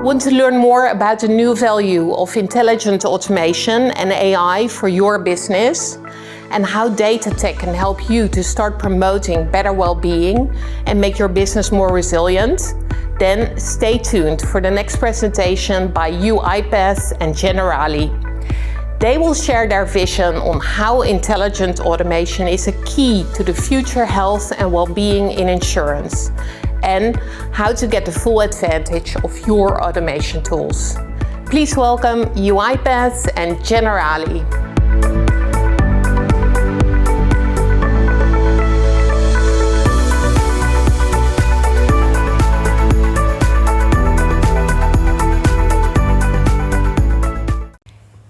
Want to learn more about the new value of intelligent automation and AI for your business and how data tech can help you to start promoting better well-being and make your business more resilient? Then stay tuned for the next presentation by UiPath and Generali. They will share their vision on how intelligent automation is a key to the future health and well-being in insurance, and how to get the full advantage of your automation tools. Please welcome UiPath and Generali.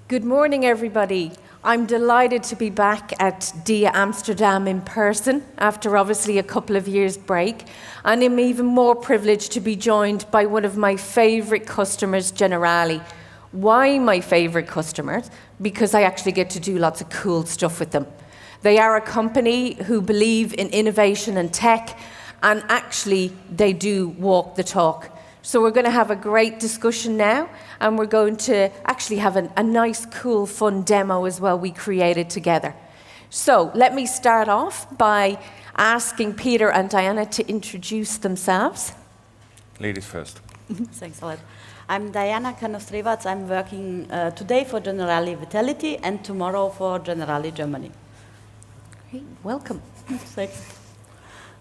Good morning, everybody. I'm delighted to be back at DIA Amsterdam in person after obviously a couple of years break, and I'm even more privileged to be joined by one of my favorite customers, Generali. Why my favorite customers? Because I actually get to do lots of cool stuff with them. They are a company who believe in innovation and tech, and actually they do walk the talk. So we're going to have a great discussion now, and we're going to actually have a nice, cool, fun demo as well we created together. So let me start off by asking Peter and Diana to introduce themselves. Ladies first. Thanks a lot. I'm Diana Kanostrevats. I'm working today for Generali Vitality and tomorrow for Generali Germany. Great, welcome. Thanks.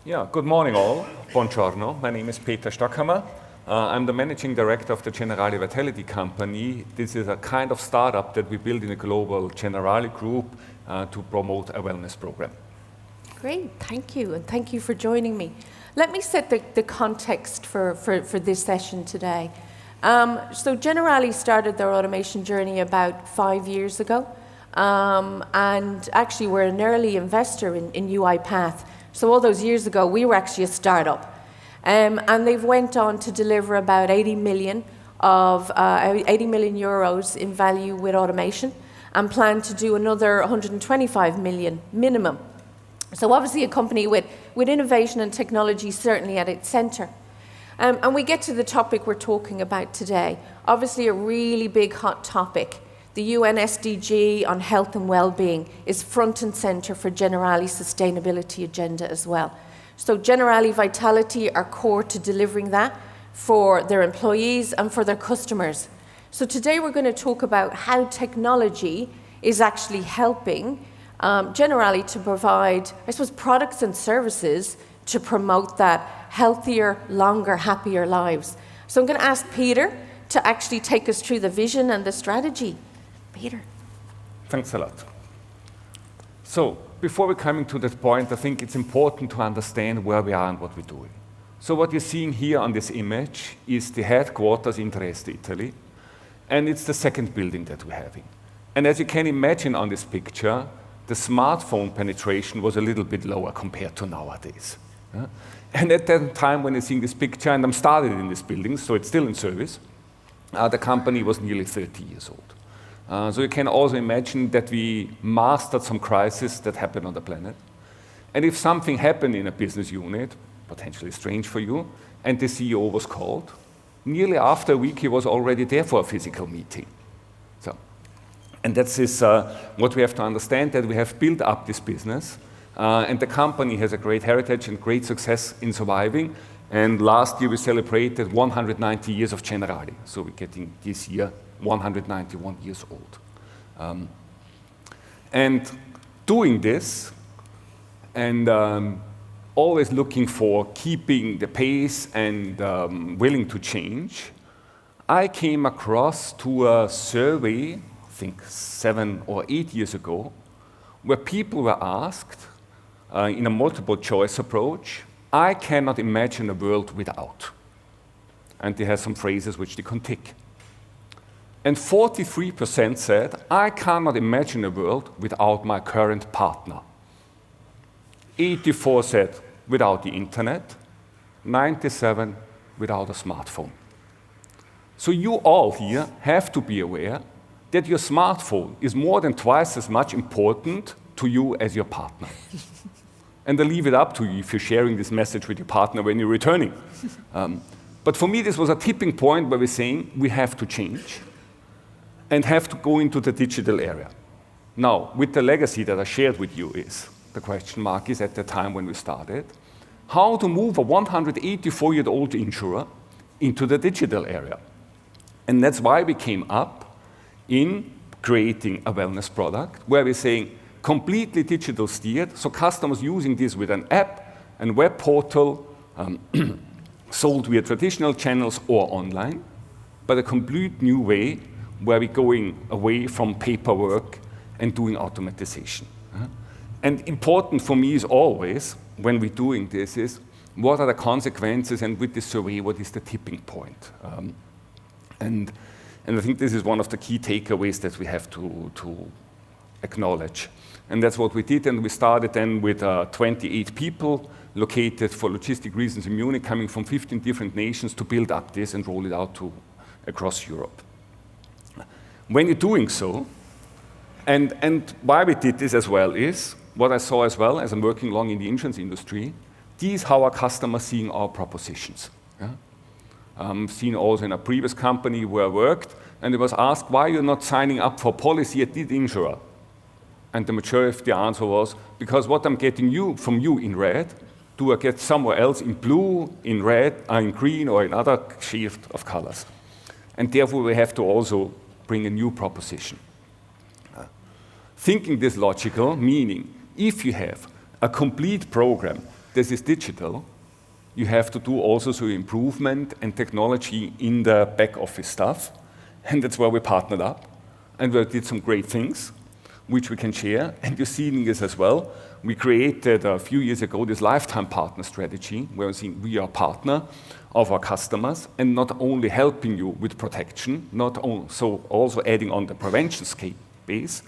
Yeah, good morning all. Buongiorno. My name is Peter Stockhammer. I'm the managing director of the Generali Vitality company. This is a kind of startup that we build in a global Generali group to promote a wellness program. Great, thank you, and thank you for joining me. Let me set the context for this session today. So Generali started their automation journey about 5 years ago, and actually we're an early investor in UiPath. So all those years ago, we were actually a startup. And they've went on to deliver about 80 million euros in value with automation, and plan to do another 125 million minimum. So obviously a company with innovation and technology certainly at its center. And we get to the topic we're talking about today. Obviously a really big hot topic. The UN SDG on health and well-being is front and center for Generali's sustainability agenda as well. So Generali Vitality are core to delivering that for their employees and for their customers. So today we're going to talk about how technology is actually helping Generali to provide, I suppose, products and services to promote that healthier, longer, happier lives. So I'm going to ask Peter to actually take us through the vision and the strategy. Peter. Thanks a lot. So, before we're coming to that point, I think it's important to understand where we are and what we're doing. So what you're seeing here on this image is the headquarters in Trieste, Italy, and it's the second building that we're having. And as you can imagine on this picture, the smartphone penetration was a little bit lower compared to nowadays. And at that time when you're seeing this picture, and I'm started in this building, so it's still in service, the company was nearly 30 years old. So you can also imagine that we mastered some crises that happened on the planet. And if something happened in a business unit, potentially strange for you, and the CEO was called, nearly after a week he was already there for a physical meeting. So, and that's what we have to understand, that we have built up this business, and the company has a great heritage and great success in surviving. And last year we celebrated 190 years of Generali. So we're getting this year 191 years old. And doing this, and always looking for keeping the pace and willing to change, I came across to a survey, I think 7 or 8 years ago, where people were asked in a multiple choice approach, I cannot imagine a world without. And they have some phrases which they can tick. And 43% said, I cannot imagine a world without my current partner. 84 said, without the internet. 97, without a smartphone. So you all here have to be aware that your smartphone is more than twice as much important to you as your partner. And I leave it up to you if you're sharing this message with your partner when you're returning. But for me, this was a tipping point where we're saying we have to change and have to go into the digital area. Now, with the legacy that I shared with you is, the question mark is at the time when we started, how to move a 184-year-old insurer into the digital area. And that's why we came up in creating a wellness product where we're saying completely digital steered, so customers using this with an app and web portal sold via traditional channels or online, but a complete new way where we're going away from paperwork and doing automatization. And important for me is always, when we're doing this, is what are the consequences, and with the survey, what is the tipping point? And I think this is one of the key takeaways that we have to acknowledge. And that's what we did, and we started then with 28 people located for logistic reasons in Munich, coming from 15 different nations to build up this and roll it out across Europe. When you're doing so, and why we did this as well is, what I saw as well as I'm working long in the insurance industry, these how our customers seeing our propositions. Yeah? Seen also in a previous company where I worked, and it was asked, why you're not signing up for policy at the insurer? And the majority of the answer was, because what I'm getting from you in red, do I get somewhere else in blue, in red, in green, or in other shade of colors? And therefore we have to also bring a new proposition. Thinking this logical, meaning if you have a complete program that is digital, you have to do also some improvement and technology in the back office stuff. And that's where we partnered up. And we did some great things, which we can share. And you're seeing this as well. We created a few years ago this lifetime partner strategy, where we're saying we are a partner of our customers, and not only helping you with protection, so also adding on the prevention base,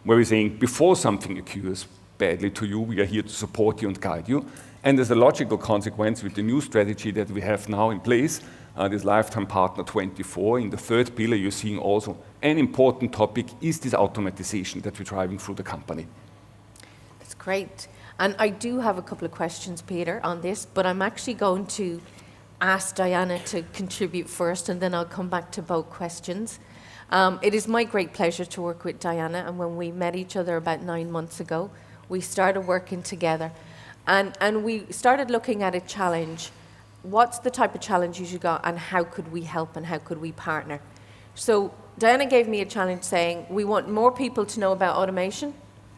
where we're saying before something occurs badly to you, we are here to support you and guide you. And as a logical consequence with the new strategy that we have now in place, this Lifetime Partner 24, in the third pillar, you're seeing also an important topic is this automatization that we're driving through the company. That's great. And I do have a couple of questions, Peter, on this, but I'm actually going to ask Diana to contribute first, and then I'll come back to both questions. It is my great pleasure to work with Diana, and when we met each other about 9 months ago, we started working together. And we started looking at a challenge. What's the type of challenges you got, and how could we help, and how could we partner? So Diana gave me a challenge saying, we want more people to know about automation.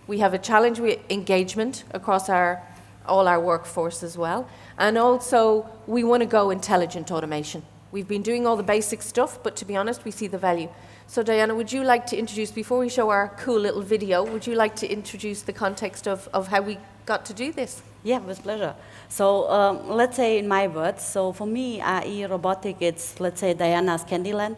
We have a challenge with engagement across all our workforce as well. And also, we want to go intelligent automation. We've been doing all the basic stuff, but to be honest, we see the value. So Diana, would you like to introduce, before we show our cool little video, would you like to introduce the context of how we got to do this? Yeah, with pleasure. So let's say in my words, so for me, AI robotic, it's, let's say, Diana's Candyland,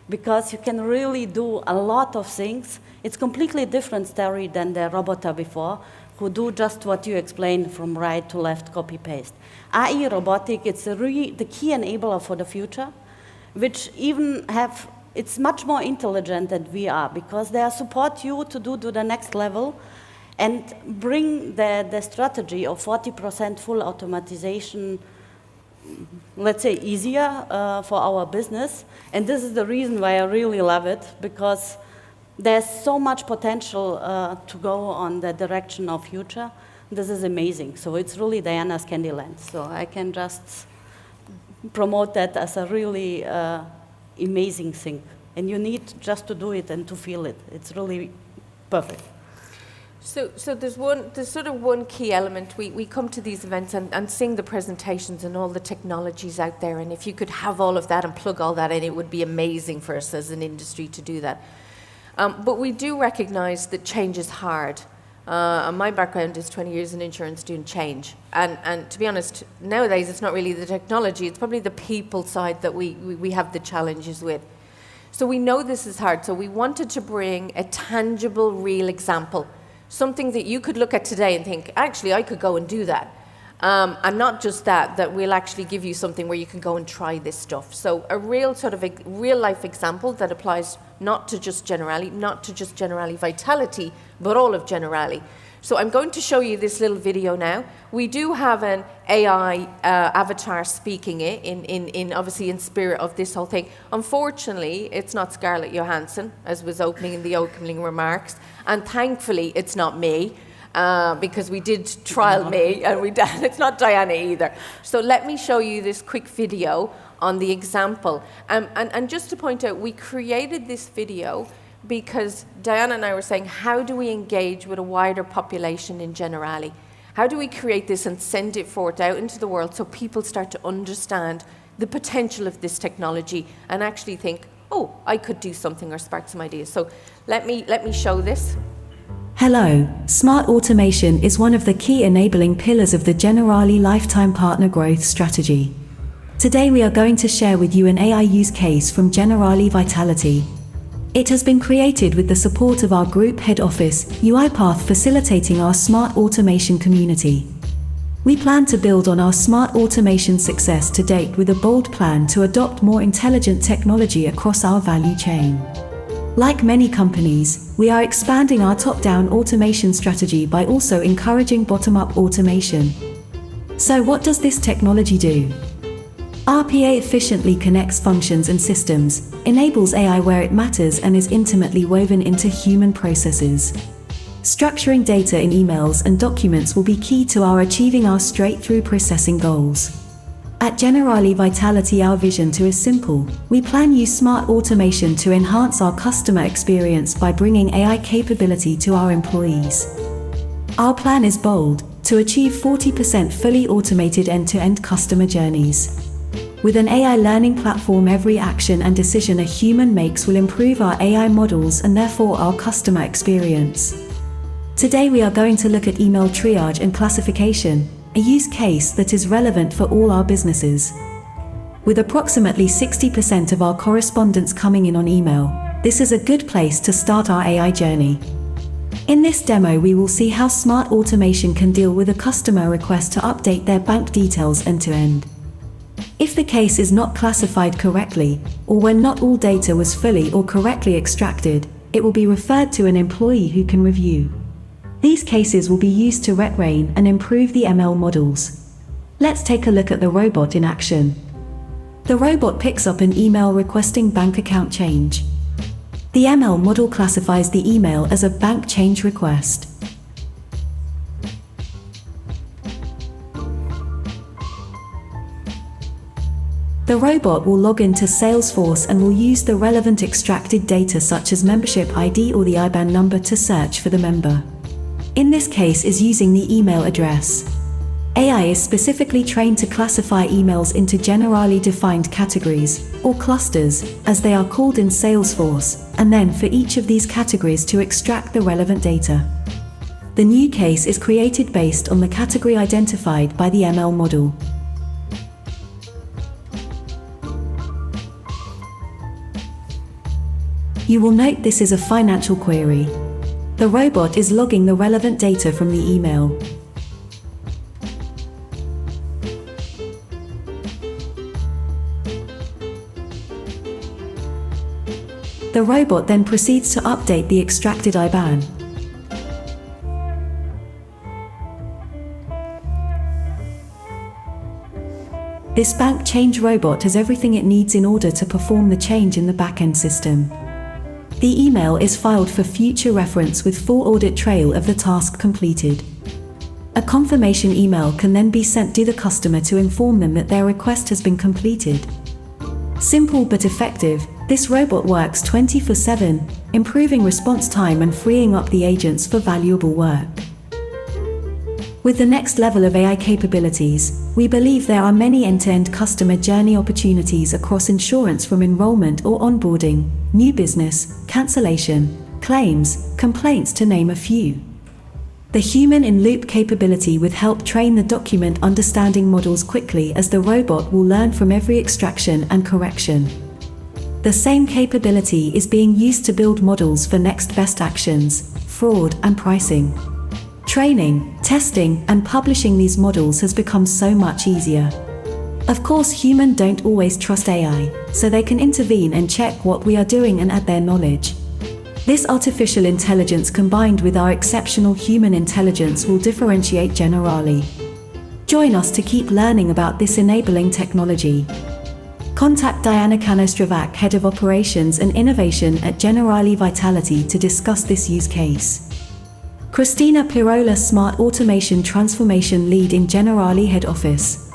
because you can really do a lot of things. It's completely different story than the robota before, who do just what you explained from right to left, copy paste. AI robotic, it's the key enabler for the future, which even it's much more intelligent than we are, because they support you to do to the next level and bring the strategy of 40% full automatization, let's say, easier for our business. And this is the reason why I really love it, because there's so much potential to go on the direction of future. This is amazing. So it's really Diana's Candyland. So I can just promote that as a really amazing thing. And you need just to do it and to feel it. It's really perfect. So there's sort of one key element. We come to these events and sing the presentations and all the technologies out there. And if you could have all of that and plug all that in, it would be amazing for us as an industry to do that. But we do recognize that change is hard. My background is 20 years in insurance doing change. And to be honest, nowadays it's not really the technology, it's probably the people side that we have the challenges with. So we know this is hard, so we wanted to bring a tangible, real example. Something that you could look at today and think, actually, I could go and do that. And not just that we'll actually give you something where you can go and try this stuff. So a real sort of a real-life example that applies not to just Generali, not to just Generali Vitality, but all of Generali. So I'm going to show you this little video now. We do have an AI avatar speaking it, obviously in spirit of this whole thing. Unfortunately, it's not Scarlett Johansson, as was opening in the opening remarks, and thankfully it's not me, because we did trial me, and it's not Diana either. So let me show you this quick video on the example. And just to point out, we created this video because Diana and I were saying, how do we engage with a wider population in generali? How do we create this and send it forth out into the world so people start to understand the potential of this technology and actually think, oh, I could do something or spark some ideas. So let me show this. Hello, smart automation is one of the key enabling pillars of the Generali Lifetime Partner Growth Strategy. Today we are going to share with you an AI use case from Generali Vitality. It has been created with the support of our group head office, UiPath, facilitating our smart automation community. We plan to build on our smart automation success to date with a bold plan to adopt more intelligent technology across our value chain. Like many companies, we are expanding our top-down automation strategy by also encouraging bottom-up automation. So what does this technology do? RPA efficiently connects functions and systems, enables AI where it matters, and is intimately woven into human processes. Structuring data in emails and documents will be key to our achieving our straight-through processing goals. At Generali Vitality, our vision is simple. We plan use smart automation to enhance our customer experience by bringing AI capability to our employees. Our plan is bold, to achieve 40% fully automated end-to-end customer journeys. With an AI learning platform, every action and decision a human makes will improve our AI models and therefore our customer experience. Today we are going to look at email triage and classification, a use case that is relevant for all our businesses. With approximately 60% of our correspondence coming in on email, this is a good place to start our AI journey. In this demo we will see how smart automation can deal with a customer request to update their bank details end-to-end. If the case is not classified correctly, or when not all data was fully or correctly extracted, it will be referred to an employee who can review. These cases will be used to retrain and improve the ML models. Let's take a look at the robot in action. The robot picks up an email requesting bank account change. The ML model classifies the email as a bank change request. The robot will log into Salesforce and will use the relevant extracted data such as membership ID or the IBAN number to search for the member. In this case is using the email address. AI is specifically trained to classify emails into generally defined categories, or clusters, as they are called in Salesforce, and then for each of these categories to extract the relevant data. The new case is created based on the category identified by the ML model. You will note this is a financial query. The robot is logging the relevant data from the email. The robot then proceeds to update the extracted IBAN. This bank change robot has everything it needs in order to perform the change in the back-end system. The email is filed for future reference with full audit trail of the task completed. A confirmation email can then be sent to the customer to inform them that their request has been completed. Simple but effective, this robot works 24/7, improving response time and freeing up the agents for valuable work. With the next level of AI capabilities, we believe there are many end-to-end customer journey opportunities across insurance, from enrollment or onboarding, new business, cancellation, claims, complaints, to name a few. The human-in-loop capability will help train the document understanding models quickly, as the robot will learn from every extraction and correction. The same capability is being used to build models for next best actions, fraud, and pricing. Training, testing, and publishing these models has become so much easier. Of course, humans don't always trust AI, so they can intervene and check what we are doing and add their knowledge. This artificial intelligence combined with our exceptional human intelligence will differentiate Generali. Join us to keep learning about this enabling technology. Contact Diana Kanostravac, Head of Operations and Innovation at Generali Vitality to discuss this use case. Christina Pirola, Smart Automation Transformation Lead in Generali Head Office.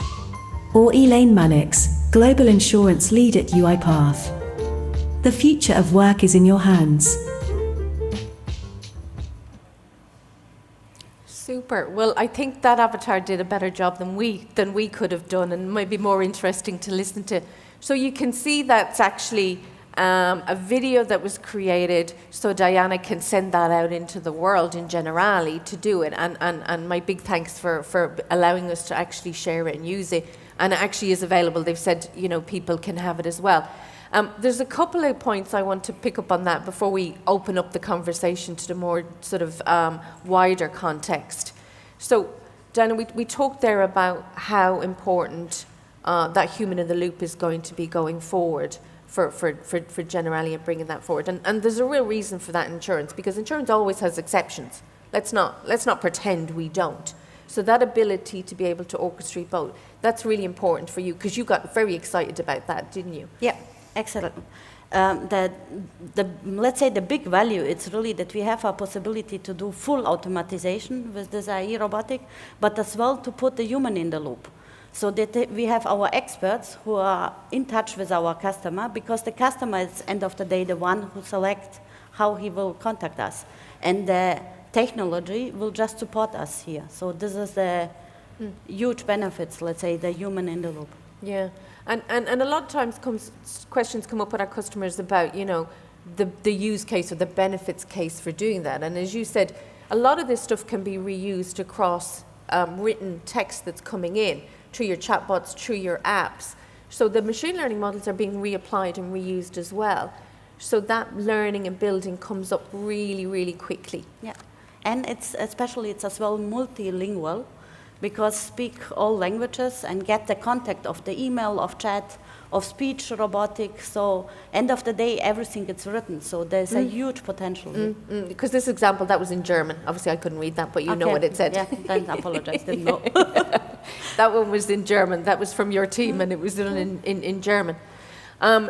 Or Elaine Mannix, Global Insurance Lead at UiPath. The future of work is in your hands. Super. Well, I think that avatar did a better job than we could have done, and might be more interesting to listen to. So you can see that's actually a video that was created so Diana can send that out into the world in Generali to do it. And my big thanks for allowing us to actually share it and use it. And it actually is available. They've said, you know, people can have it as well. There's a couple of points I want to pick up on that before we open up the conversation to the more sort of wider context. So, Diana, we talked there about how important that human in the loop is going to be going forward for Generali and bringing that forward. And there's a real reason for that in insurance, because insurance always has exceptions. Let's not pretend we don't. So that ability to be able to orchestrate both, that's really important for you, because you got very excited about that, didn't you? Yeah, excellent. Let's say the big value, it's really that we have a possibility to do full automatization with this AI robotic, but as well to put the human in the loop. So that we have our experts who are in touch with our customer, because the customer is, end of the day, the one who selects how he will contact us. And the technology will just support us here. So this is the huge benefits, let's say, the human in the loop. Yeah, and a lot of times questions come up with our customers about, you know, the use case or the benefits case for doing that. And as you said, a lot of this stuff can be reused across written text that's coming in, through your chatbots, through your apps. So the machine learning models are being reapplied and reused as well. So that learning and building comes up really, really quickly. Yeah, and it's as well multilingual, because speak all languages and get the contact of the email, of chat, of speech robotic. So end of the day, everything gets written. So there's a huge potential. Because this example, that was in German. Obviously, I couldn't read that, but you know what it said. Yeah, then I apologize, didn't know. That one was in German. That was from your team, and it was done in German.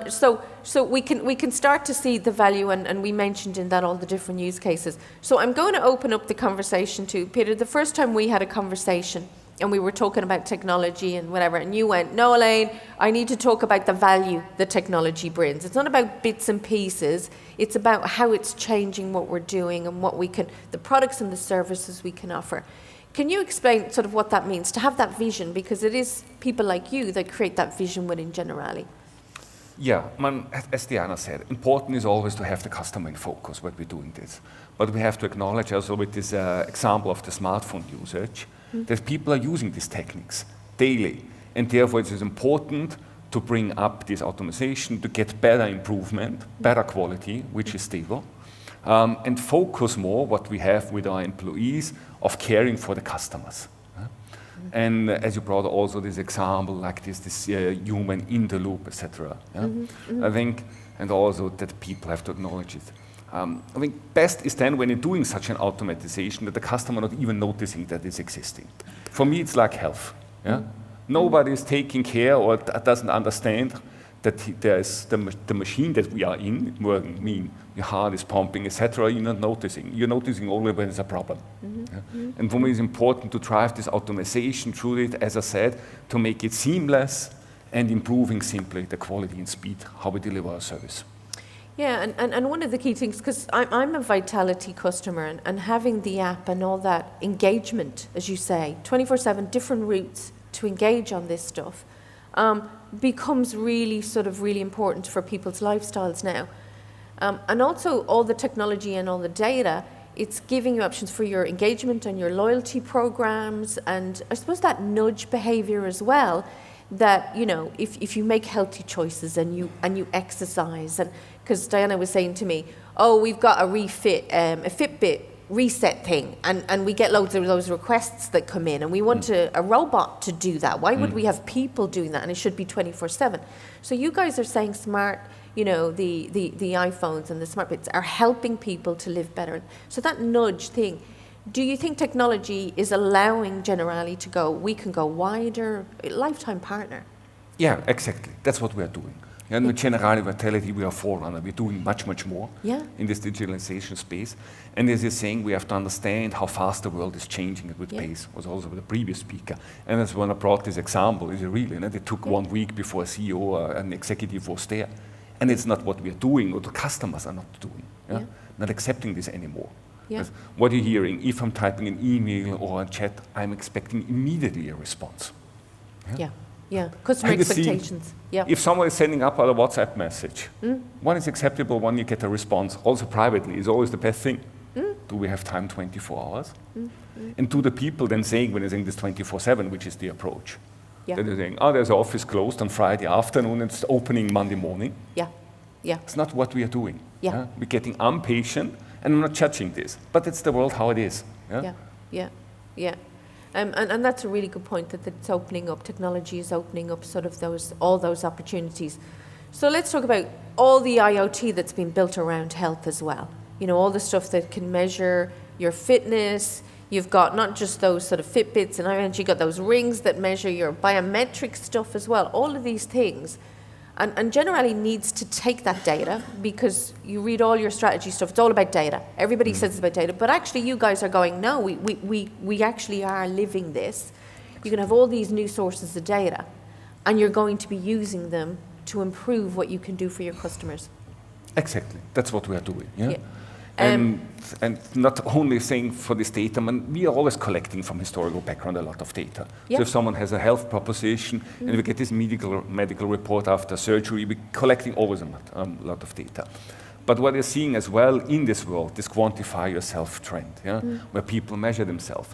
So we can start to see the value, and we mentioned in that all the different use cases. So I'm going to open up the conversation to Peter. The first time we had a conversation, and we were talking about technology and whatever, and you went, no, Elaine, I need to talk about the value the technology brings. It's not about bits and pieces. It's about how it's changing what we're doing and what we can, the products and the services we can offer. Can you explain sort of what that means, to have that vision? Because it is people like you that create that vision within Generali. Yeah, as Diana said, important is always to have the customer in focus when we're doing this. But we have to acknowledge also with this example of the smartphone usage, that people are using these techniques daily. And therefore it is important to bring up this automation to get better improvement, better quality, which is stable, and focus more what we have with our employees of caring for the customers. And as you brought also this example, like this human in the loop, etc. I think, and also that people have to acknowledge it. I think best is then when you're doing such an automatization that the customer not even noticing that it's existing. For me, it's like health. Yeah? Nobody is taking care or doesn't understand that there is the machine that we are in, mean your heart is pumping, etc. You're not noticing. You're noticing only when there's a problem. And for me, it's important to drive this automation through it, as I said, to make it seamless and improving simply the quality and speed how we deliver our service. Yeah, and one of the key things, because I'm a Vitality customer, and having the app and all that engagement, as you say, 24/7, different routes to engage on this stuff, becomes really important for people's lifestyles now. And also all the technology and all the data, it's giving you options for your engagement and your loyalty programs, and I suppose that nudge behavior as well, that, you know, if you make healthy choices and you exercise, and because Diana was saying to me, oh, we've got a Fitbit reset thing, and we get loads of those requests that come in, and we want a robot to do that. Why would we have people doing that? And it should be 24/7. So you guys are saying smart, you know, the iPhones and the smart bits are helping people to live better. So that nudge thing, do you think technology is allowing Generali to go, we can go wider, lifetime partner? Yeah, exactly. That's what we are doing. And with Generali Vitality, we are forerunner. We're doing much, much more in this digitalization space. And as you're saying, we have to understand how fast the world is changing at with pace, was also with the previous speaker. And that's when I brought this example, is it really, it took 1 week before a CEO or an executive was there. And it's not what we are doing, or the customers are not doing, not accepting this anymore. Yeah. What you're hearing, if I'm typing an email or a chat, I'm expecting immediately a response. Yeah, customer expectations. If someone is sending up a WhatsApp message, one is acceptable, one you get a response, also privately, is always the best thing. Do we have time 24 hours? And to the people then saying, when they're saying this 24/7, which is the approach, they're saying, oh, there's an office closed on Friday afternoon, it's opening Monday morning. It's not what we are doing. We're getting impatient, and I'm not judging this, but it's the world how it is. And that's a really good point, that it's opening up, technology is opening up sort of all those opportunities. So let's talk about all the IoT that's been built around health as well. You know, all the stuff that can measure your fitness. You've got not just those sort of Fitbits, and you've got those rings that measure your biometric stuff as well. All of these things. And Generali needs to take that data, because you read all your strategy stuff, it's all about data. Everybody says it's about data, but actually you guys are going, no, we actually are living this. You can have all these new sources of data, and you're going to be using them to improve what you can do for your customers. Exactly, that's what we are doing. And not only saying for this data, we are always collecting from historical background a lot of data. So if someone has a health proposition and we get this medical report after surgery, we're collecting always a lot of data. But what you're seeing as well in this world, this quantify yourself trend, where people measure themselves.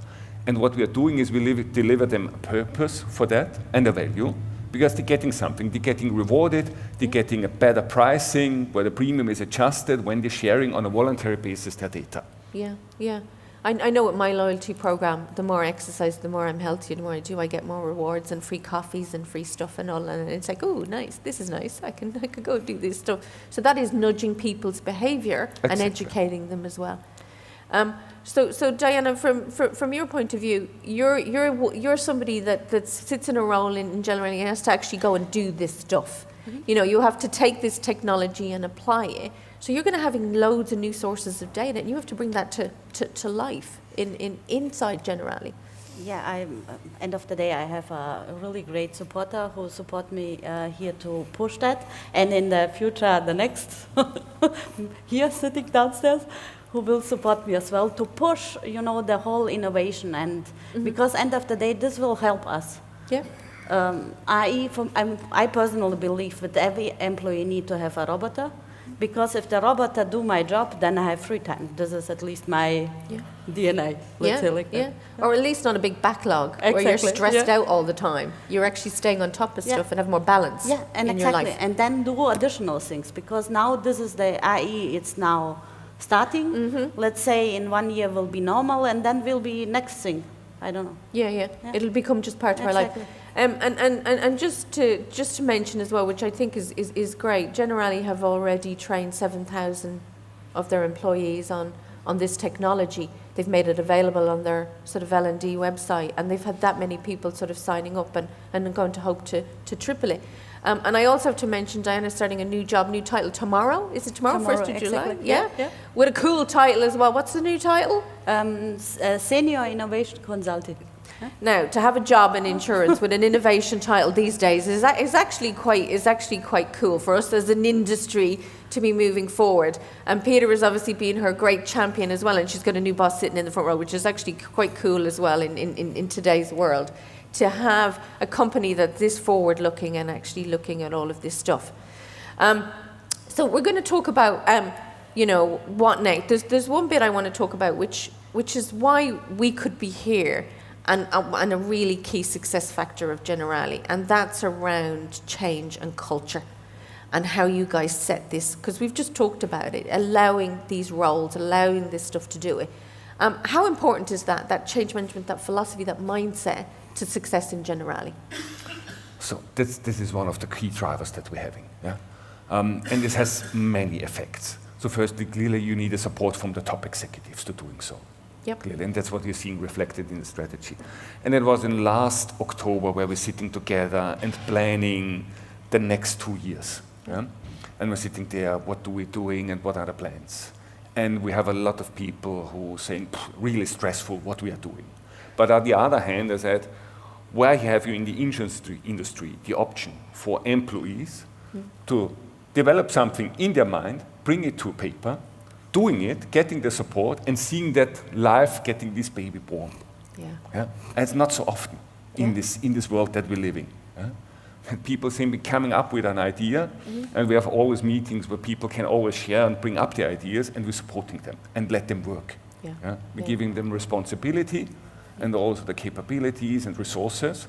And what we are doing is we deliver them a purpose for that and a value, because they're getting something, they're getting rewarded, they're getting a better pricing, where the premium is adjusted when they're sharing on a voluntary basis their data. I know with my loyalty program, the more I exercise, the more I'm healthy, the more I do, I get more rewards and free coffees and free stuff and all, and it's like, oh, nice, this is nice, I can go do this stuff. So that is nudging people's behavior and educating them as well. So Diana, from your point of view, you're somebody that sits in a role in Generali and has to actually go and do this stuff. You know, you have to take this technology and apply it. So you're going to having loads of new sources of data, and you have to bring that to life inside Generali. End of the day, I have a really great supporter who support me here to push that, and in the future, the next here sitting downstairs, who will support me as well to push, the whole innovation, and because end of the day, this will help us. I personally believe that every employee need to have a robot, because if the robot do my job, then I have free time. This is at least my DNA. Let's say like that. Or at least not a big backlog where you're stressed out all the time. You're actually staying on top of stuff and have more balance in your life. And then do additional things, because now this is the AI. It's now starting. Let's say in 1 year will be normal, and then will be next thing. I don't know. It'll become just part of our life. And just to mention as well, which I think is great, Generali have already trained 7,000 of their employees on this technology. They've made it available on their sort of L&D website, and they've had that many people sort of signing up and are going to hope to triple it. And I also have to mention Diana's starting a new job, new title tomorrow. Is it tomorrow 1st of July? Yeah. With a cool title as well. What's the new title? Senior Innovation Consultant. Now, to have a job in insurance with an innovation title these days is actually quite cool for us as an industry to be moving forward. And Peter has obviously been her great champion as well, and she's got a new boss sitting in the front row, which is actually quite cool as well in today's world, to have a company that's this forward-looking and actually looking at all of this stuff. So we're going to talk about, what next. There's one bit I want to talk about, which is why we could be here, and a really key success factor of Generali, and that's around change and culture, and how you guys set this, because we've just talked about it, allowing these roles, allowing this stuff to do it. How important is that change management, that philosophy, that mindset to success in Generali? So this is one of the key drivers that we're having. Yeah? And this has many effects. So firstly, clearly you need a support from the top executives to doing so. Yep. Clearly, and that's what you're seeing reflected in the strategy. And it was in last October where we're sitting together and planning the next 2 years. Yeah? And we're sitting there, what are we doing and what are the plans? And we have a lot of people who are saying, really stressful what we are doing. But on the other hand, I said, where have you in the industry the option for employees to develop something in their mind, bring it to paper, doing it, getting the support, and seeing that life, getting this baby born. Yeah. Yeah? And it's not so often in this world that we're living. Yeah? And people seem to be coming up with an idea, and we have always meetings where people can always share and bring up their ideas, and we're supporting them and let them work. Yeah. Yeah? We're giving them responsibility and also the capabilities and resources.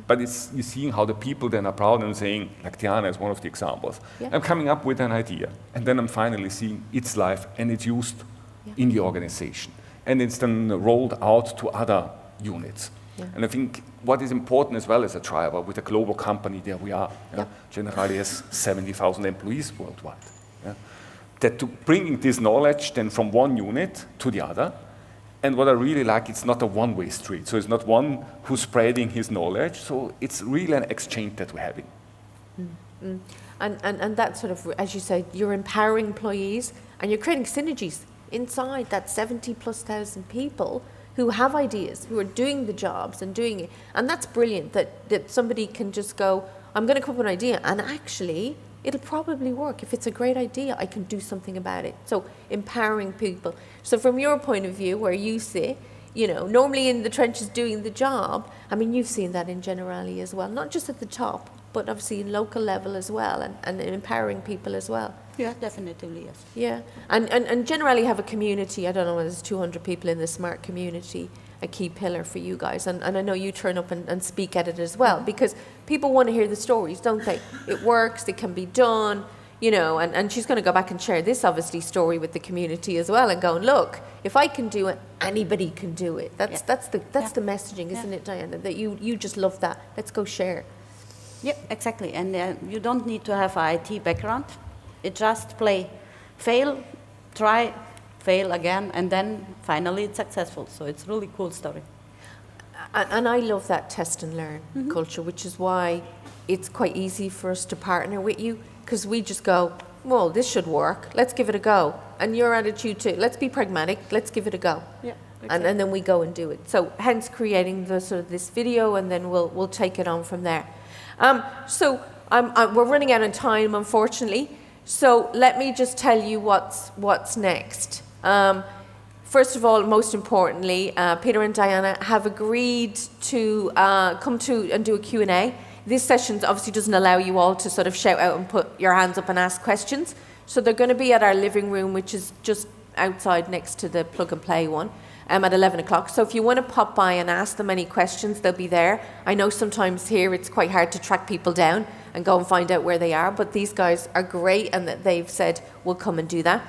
But you're seeing how the people then are proud and saying, like Diana is one of the examples, I'm coming up with an idea, and then I'm finally seeing its life and it's used in the organization. And it's then rolled out to other units. And I think what is important as well as a driver, with a global company, there we are. Generali has 70,000 employees worldwide. That to bringing this knowledge then from one unit to the other. And what I really like, it's not a one-way street. So it's not one who's spreading his knowledge. So it's really an exchange that we're having. And that sort of, as you say, you're empowering employees and you're creating synergies inside that 70,000+ people who have ideas, who are doing the jobs and doing it. And that's brilliant that somebody can just go, I'm going to come up with an idea, and actually it'll probably work. If it's a great idea, I can do something about it. So empowering people. So from your point of view, where you sit, you know, normally in the trenches doing the job, I mean, you've seen that in Generali as well, not just at the top, but obviously in local level as well, and empowering people as well. Yeah, definitely, yes. Yeah, and Generali have a community, I don't know, there's 200 people in the smart community, a key pillar for you guys, and I know you turn up and speak at it as well, because people want to hear the stories, don't they? It works, it can be done, you know, and she's going to go back and share this obviously story with the community as well, and go, look, if I can do it, anybody can do it. That's the messaging, isn't it, Diana? That you just love that. Let's go share. Yep, exactly, and you don't need to have an IT background. It just fail, try, fail again, and then finally it's successful. So it's a really cool story. And I love that test and learn culture, which is why it's quite easy for us to partner with you, because we just go, well, this should work, let's give it a go. And your attitude too, let's be pragmatic, let's give it a go. Yeah, exactly. And then we go and do it. So hence creating the sort of this video, and then we'll take it on from there. So we're running out of time, unfortunately. So let me just tell you what's next. First of all, most importantly, Peter and Diana have agreed to come to and do a Q&A. This session obviously doesn't allow you all to sort of shout out and put your hands up and ask questions. So they're going to be at our living room, which is just outside next to the plug and play one, at 11 o'clock. So if you want to pop by and ask them any questions, they'll be there. I know sometimes here it's quite hard to track people down and go and find out where they are, but these guys are great, and that they've said we'll come and do that.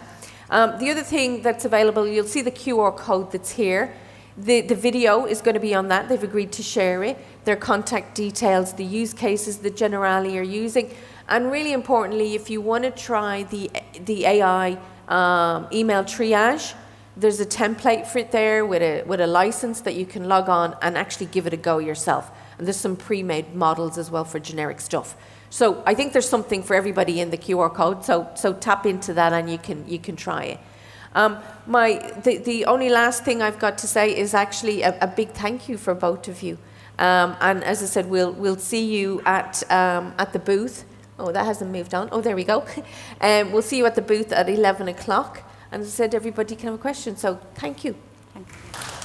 The other thing that's available, you'll see the QR code that's here. The video is going to be on that. They've agreed to share it. Their contact details, the use cases that Generali are using, and really importantly, if you want to try the AI email triage, there's a template for it there with a license that you can log on and actually give it a go yourself. And there's some pre-made models as well for generic stuff. So I think there's something for everybody in the QR code. So tap into that and you can try it. The only last thing I've got to say is actually a big thank you for both of you. And as I said, we'll see you at the booth. Oh, that hasn't moved on. Oh, there we go. We'll see you at the booth at 11 o'clock. And as I said, everybody can have a question. So thank you. Thank you.